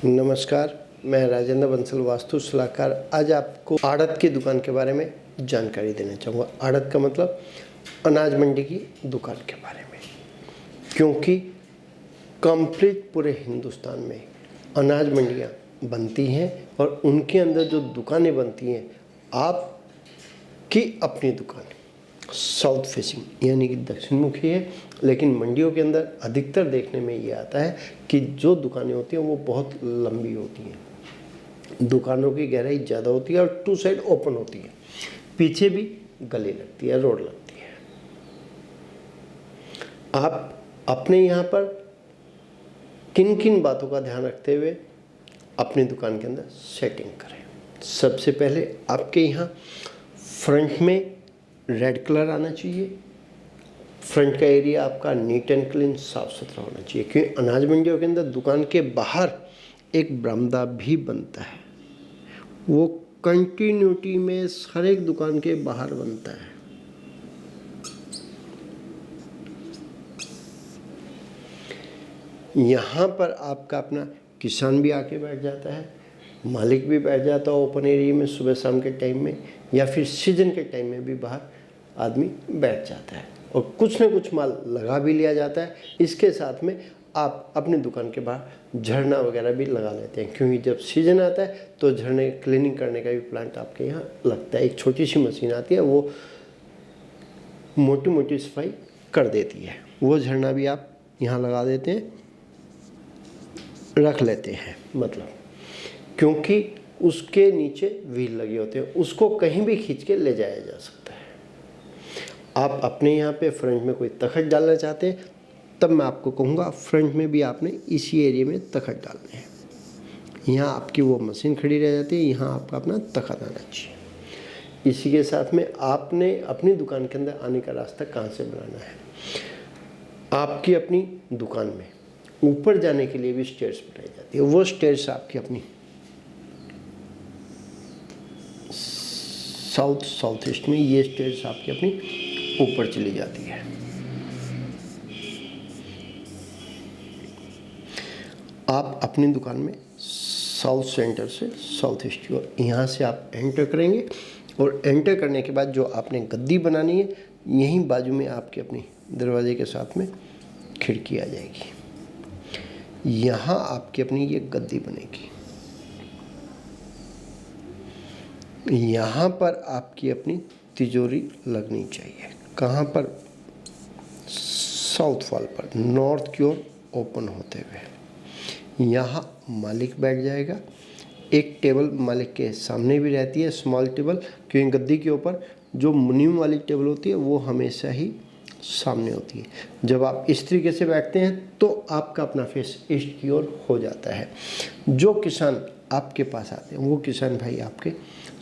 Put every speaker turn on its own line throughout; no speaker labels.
नमस्कार, मैं राजेंद्र बंसल वास्तु सलाहकार आज आपको आड़त की दुकान के बारे में जानकारी देना चाहूँगा। आड़त का मतलब अनाज मंडी की दुकान के बारे में, क्योंकि कंप्लीट पूरे हिंदुस्तान में अनाज मंडियाँ बनती हैं और उनके अंदर जो दुकानें बनती हैं, आपकी अपनी दुकान साउथ फेसिंग यानी कि दक्षिण मुखी है, लेकिन मंडियों के अंदर अधिकतर देखने में ये आता है कि जो दुकानें होती हैं वो बहुत लंबी होती हैं, दुकानों की गहराई ज़्यादा होती है और टू साइड ओपन होती है, पीछे भी गली लगती है, रोड लगती है। आप अपने यहाँ पर किन किन बातों का ध्यान रखते हुए अपनी दुकान के अंदर सेटिंग करें। सबसे पहले आपके यहाँ फ्रंट में रेड कलर आना चाहिए। फ्रंट का एरिया आपका नीट एंड क्लीन साफ सुथरा होना चाहिए, क्योंकि अनाज मंडियों के अंदर दुकान के बाहर एक बरामदा भी बनता है, वो कंटिन्यूटी में हर एक दुकान के बाहर बनता है। यहाँ पर आपका अपना किसान भी आके बैठ जाता है, मालिक भी बैठ जाता है ओपन एरिया में सुबह शाम के टाइम में, या फिर सीजन के टाइम में भी बाहर आदमी बैठ जाता है और कुछ ना कुछ माल लगा भी लिया जाता है। इसके साथ में आप अपनी दुकान के बाहर झरना वगैरह भी लगा लेते हैं, क्योंकि जब सीजन आता है तो झरने क्लीनिंग करने का भी प्लांट आपके यहाँ लगता है। एक छोटी सी मशीन आती है, वो मोटी मोटी सफाई कर देती है, वो झरना भी आप यहाँ लगा देते हैं, रख लेते हैं, मतलब क्योंकि उसके नीचे व्हील लगे होते हैं, उसको कहीं भी खींच के ले जाया जा सकता है। आप अपने यहाँ पे फ्रंट में कोई तखत डालना चाहते हैं, तब मैं आपको कहूँगा फ्रंट में भी आपने इसी एरिया में तखत डालने हैं। यहाँ आपकी वो मशीन खड़ी रह जाती है, यहाँ आपका अपना तखत आना चाहिए। इसी के साथ में आपने अपनी दुकान के अंदर आने का रास्ता कहाँ से बनाना है। आपकी अपनी दुकान में ऊपर जाने के लिए भी स्टेयर्स बनाई जाती है, वो स्टेयर्स आपकी अपनी साउथ ईस्ट में ये स्टेयर्स आपकी अपनी ऊपर चली जाती है। आप अपनी दुकान में साउथ सेंटर से साउथ ईस्ट की ओर यहाँ से आप एंटर करेंगे, और एंटर करने के बाद जो आपने गद्दी बनानी है, यहीं बाजू में आपके अपनी दरवाजे के साथ में खिड़की आ जाएगी, यहाँ आपकी अपनी ये गद्दी बनेगी। यहाँ पर आपकी अपनी तिजोरी लगनी चाहिए। कहाँ पर? साउथ वॉल पर, नॉर्थ की ओर ओपन होते हुए। यहाँ मालिक बैठ जाएगा। एक टेबल मालिक के सामने भी रहती है, स्मॉल टेबल, क्योंकि गद्दी के ऊपर जो मुनीम वाली टेबल होती है वो हमेशा ही सामने होती है। जब आप इस तरीके से बैठते हैं तो आपका अपना फेस ईस्ट की ओर हो जाता है। जो किसान आपके पास आते हैं वो किसान भाई आपके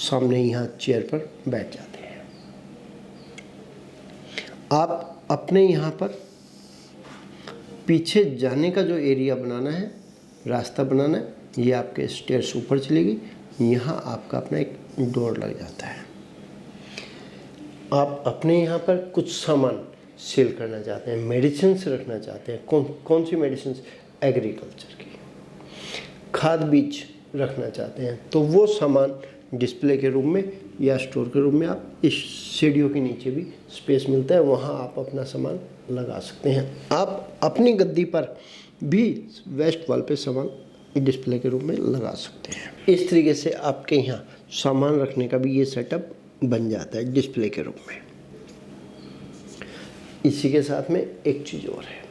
सामने यहाँ चेयर पर बैठ जाते हैं। आप अपने यहाँ पर पीछे जाने का जो एरिया बनाना है, रास्ता बनाना है, ये आपके स्टेयर्स ऊपर चलेगी, यहाँ आपका अपना एक डोर लग जाता है। आप अपने यहाँ पर कुछ सामान सेल करना चाहते हैं, मेडिसिन रखना चाहते हैं, कौन सी मेडिसिन? एग्रीकल्चर की, खाद बीज रखना चाहते हैं, तो वो सामान डिस्प्ले के रूम में या स्टोर के रूम में आप इस सीढ़ियों के नीचे भी स्पेस मिलता है, वहाँ आप अपना सामान लगा सकते हैं। आप अपनी गद्दी पर भी वेस्ट वॉल पे सामान डिस्प्ले के रूम में लगा सकते हैं। इस तरीके से आपके यहाँ सामान रखने का भी ये सेटअप बन जाता है डिस्प्ले के रूम में। इसी के साथ में एक चीज़ और है,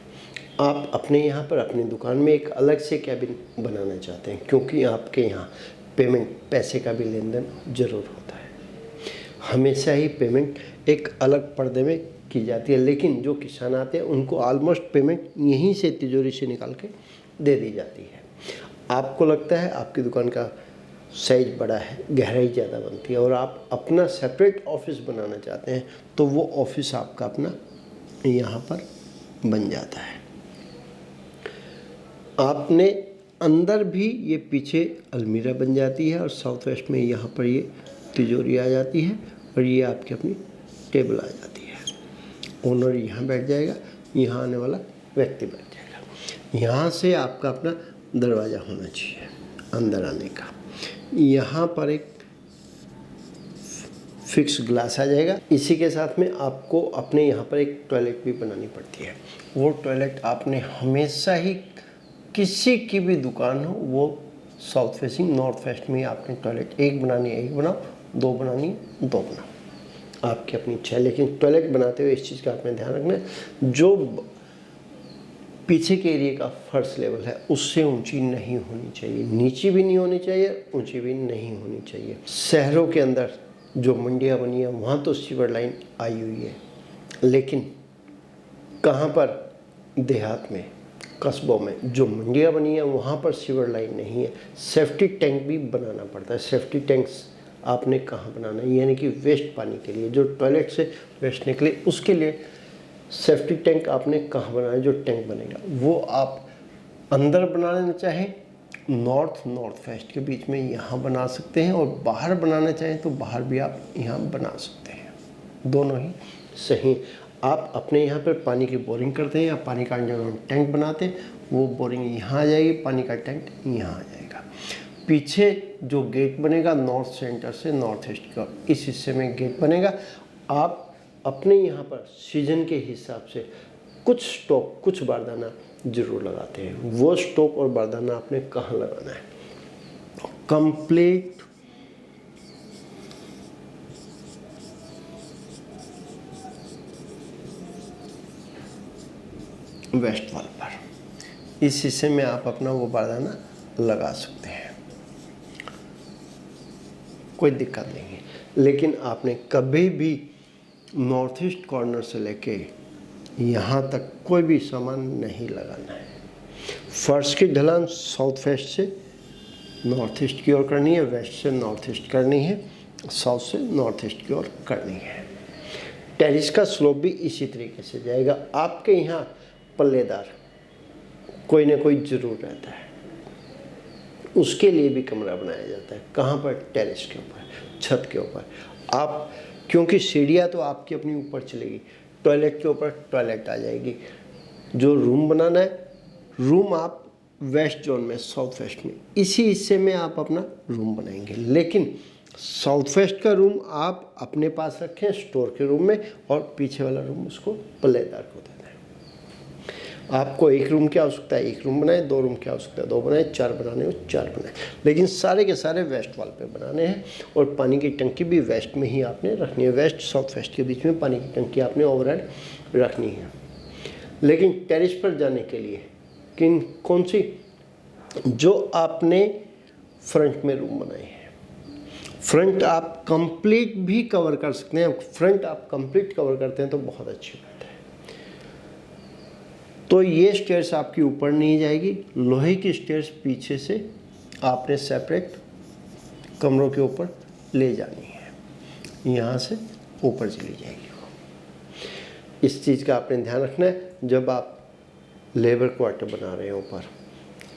आप अपने यहाँ पर अपनी दुकान में एक अलग से कैबिन बनाना चाहते हैं, क्योंकि आपके यहाँ पेमेंट, पैसे का भी लेन देन जरूर होता है। हमेशा ही पेमेंट एक अलग पर्दे में की जाती है, लेकिन जो किसान आते हैं उनको ऑलमोस्ट पेमेंट यहीं से तिजोरी से निकाल के दे दी जाती है। आपको लगता है आपकी दुकान का साइज बड़ा है, गहराई ज़्यादा बनती है, और आप अपना सेपरेट ऑफिस बनाना चाहते हैं, तो वो ऑफिस आपका अपना यहाँ पर बन जाता है। आपने अंदर भी ये पीछे अलमीरा बन जाती है, और साउथ वेस्ट में यहाँ पर ये तिजोरी आ जाती है, और ये आपकी अपनी टेबल आ जाती है। ओनर यहाँ बैठ जाएगा, यहाँ आने वाला व्यक्ति बैठ जाएगा। यहाँ से आपका अपना दरवाज़ा होना चाहिए। अंदर आने का। यहाँ पर एक फिक्स ग्लास आ जाएगा। इसी के साथ में आपको अपने यहाँ पर एक टॉयलेट भी बनानी पड़ती है। वो टॉयलेट आपने हमेशा ही, किसी की भी दुकान हो, वो साउथ फेसिंग नॉर्थ वेस्ट में आपने टॉयलेट एक बनानी है एक बनाओ, दो बनानी है दो बनाओ, आपकी अपनी इच्छा है। लेकिन टॉयलेट बनाते हुए इस चीज़ का आपने ध्यान रखना है, जो पीछे के एरिया का फर्श लेवल है उससे ऊंची नहीं होनी चाहिए, नीची भी नहीं होनी चाहिए, ऊंची भी नहीं होनी चाहिए। शहरों के अंदर जो मंडियाँ बनी है वहाँ तो सीवर लाइन आई हुई है, लेकिन कहाँ पर देहात में, कस्बों में जो मंडियाँ बनी है वहाँ पर सीवर लाइन नहीं है। सेफ्टी टैंक भी बनाना पड़ता है। सेफ्टी टैंक्स आपने कहाँ बनाना है, यानी कि वेस्ट पानी के लिए, जो टॉयलेट से वेस्ट निकले उसके लिए सेफ्टी टैंक आपने कहाँ बनाना है। जो टैंक बनेगा वो आप अंदर बनाना चाहें नॉर्थ वेस्ट के बीच में यहाँ बना सकते हैं, और बाहर बनाना चाहें तो बाहर भी आप यहाँ बना सकते हैं। दोनों ही सही। आप अपने यहाँ पर पानी की बोरिंग करते हैं या पानी का जगह टैंक बनाते हैं, वो बोरिंग यहाँ आ जाएगी, पानी का टैंक यहाँ आ जाएगा। पीछे जो गेट बनेगा नॉर्थ सेंटर से नॉर्थ ईस्ट का, इस हिस्से में गेट बनेगा। आप अपने यहाँ पर सीजन के हिसाब से कुछ स्टॉक, कुछ बारदाना जरूर लगाते हैं। वो स्टॉक और बारदाना आपने कहाँ लगाना है, कंप्लीट वेस्ट वॉल पर, इस हिस्से में आप अपना वो बारदाना लगा सकते हैं, कोई दिक्कत नहीं है। लेकिन आपने कभी भी नॉर्थ ईस्ट कॉर्नर से लेके यहाँ तक कोई भी सामान नहीं लगाना है। फर्श की ढलान साउथ वेस्ट से नॉर्थ ईस्ट की ओर करनी है, वेस्ट से नॉर्थ ईस्ट करनी है, साउथ से नॉर्थ ईस्ट की ओर करनी है। टेरिस का स्लोप भी इसी तरीके से जाएगा। आपके यहाँ पल्लेदार कोई ना कोई जरूर रहता है, उसके लिए भी कमरा बनाया जाता है। कहाँ पर, टेरिस के ऊपर, छत के ऊपर। आप, क्योंकि सीढ़ियाँ तो आपकी अपनी ऊपर चलेगी, टॉयलेट के ऊपर टॉयलेट आ जाएगी। जो रूम बनाना है, रूम आप वेस्ट जोन में, साउथ वेस्ट में, इसी हिस्से में आप अपना रूम बनाएंगे। लेकिन साउथ वेस्ट का रूम आप अपने पास रखें स्टोर के रूम में, और पीछे वाला रूम उसको पल्लेदार को दे दें। आपको एक रूम की आवश्यकता है, एक रूम बनाए, दो रूम की आवश्यकता है, दो बनाए, चार बनाने हो चार बनाए, लेकिन सारे के सारे वेस्ट वॉल पे बनाने हैं। और पानी की टंकी भी वेस्ट में ही आपने रखनी है। वेस्ट साउथ वेस्ट के बीच में पानी की टंकी आपने ओवरहेड रखनी है। लेकिन टेरिस पर जाने के लिए कौन सी, जो आपने फ्रंट में रूम बनाए हैं, फ्रंट आप कंप्लीट भी कवर कर सकते हैं। फ्रंट आप कंप्लीट कवर करते हैं तो बहुत अच्छी बात है। तो ये स्टेयर्स आपकी ऊपर नहीं जाएगी, लोहे की स्टेयर्स पीछे से आपने सेपरेट कमरों के ऊपर ले जानी है, यहाँ से ऊपर चली जाएगी। इस चीज़ का आपने ध्यान रखना है। जब आप लेबर क्वार्टर बना रहे हैं ऊपर,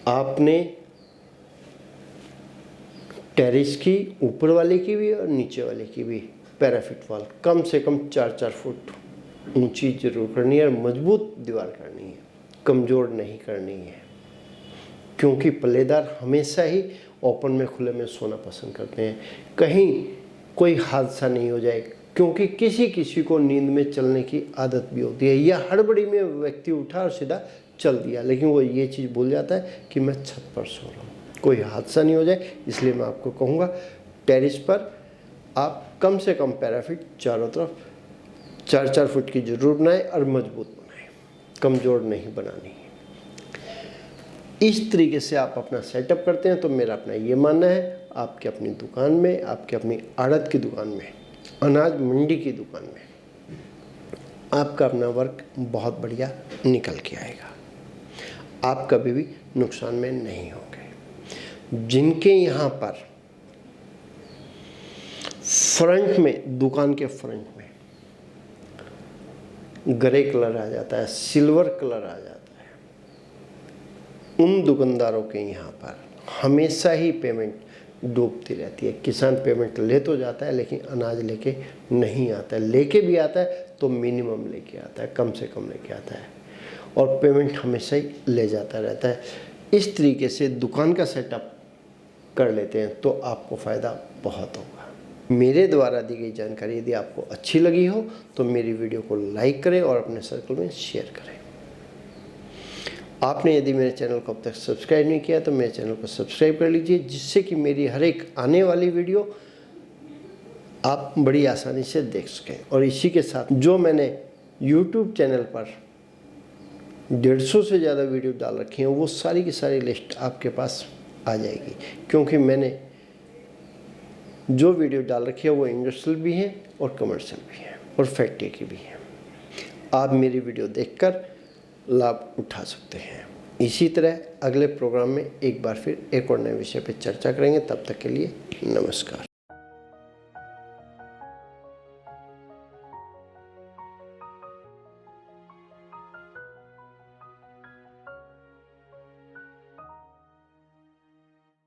आपने टेरिस की ऊपर वाले की भी और नीचे वाले की भी पैराफिट वॉल कम से कम 4-4 फुट ऊंची जरूर करनी है, और मजबूत दीवार करनी है, कमज़ोर नहीं करनी है। क्योंकि पल्लेदार हमेशा ही ओपन में, खुले में सोना पसंद करते हैं। कहीं कोई हादसा नहीं हो जाए, क्योंकि किसी को नींद में चलने की आदत भी होती है, या हड़बड़ी में व्यक्ति उठा और सीधा चल दिया, लेकिन वो ये चीज़ भूल जाता है कि मैं छत पर सो रहा हूँ, कोई हादसा नहीं हो जाए। इसलिए मैं आपको कहूँगा टेरिस पर आप कम से कम पैराफिट चारों तरफ 4-4 फुट की जरूर बनाएं, और मजबूत बनाएं, कमज़ोर नहीं बनानी है। इस तरीके से आप अपना सेटअप करते हैं तो मेरा अपना ये मानना है, आपके अपनी दुकान में, आपके अपनी आड़त की दुकान में, अनाज मंडी की दुकान में आपका अपना वर्क बहुत बढ़िया निकल के आएगा। आप कभी भी नुकसान में नहीं होंगे। जिनके यहाँ पर फ्रंट में, दुकान के फ्रंट में ग्रे कलर आ जाता है, सिल्वर कलर आ जाता है, उन दुकानदारों के यहाँ पर हमेशा ही पेमेंट डूबती रहती है। किसान पेमेंट ले तो जाता है, लेकिन अनाज लेके नहीं आता है। लेके भी आता है तो मिनिमम लेके आता है, कम से कम लेके आता है, और पेमेंट हमेशा ही ले जाता रहता है। इस तरीके से दुकान का सेटअप कर लेते हैं तो आपको फ़ायदा बहुत होगा। मेरे द्वारा दी गई जानकारी यदि आपको अच्छी लगी हो तो मेरी वीडियो को लाइक करें और अपने सर्कल में शेयर करें। आपने यदि मेरे चैनल को अब तक सब्सक्राइब नहीं किया तो मेरे चैनल को सब्सक्राइब कर लीजिए, जिससे कि मेरी हर एक आने वाली वीडियो आप बड़ी आसानी से देख सकें। और इसी के साथ जो मैंने YouTube चैनल पर 150 से ज़्यादा वीडियो डाल रखी हैं वो सारी की सारी लिस्ट आपके पास आ जाएगी, क्योंकि मैंने जो वीडियो डाल रखी है वो इंडस्ट्रियल भी हैं और कमर्शियल भी हैं और फैक्ट्री की भी हैं। आप मेरी वीडियो देखकर लाभ उठा सकते हैं। इसी तरह अगले प्रोग्राम में एक बार फिर एक और नए विषय पर चर्चा करेंगे। तब तक के लिए नमस्कार।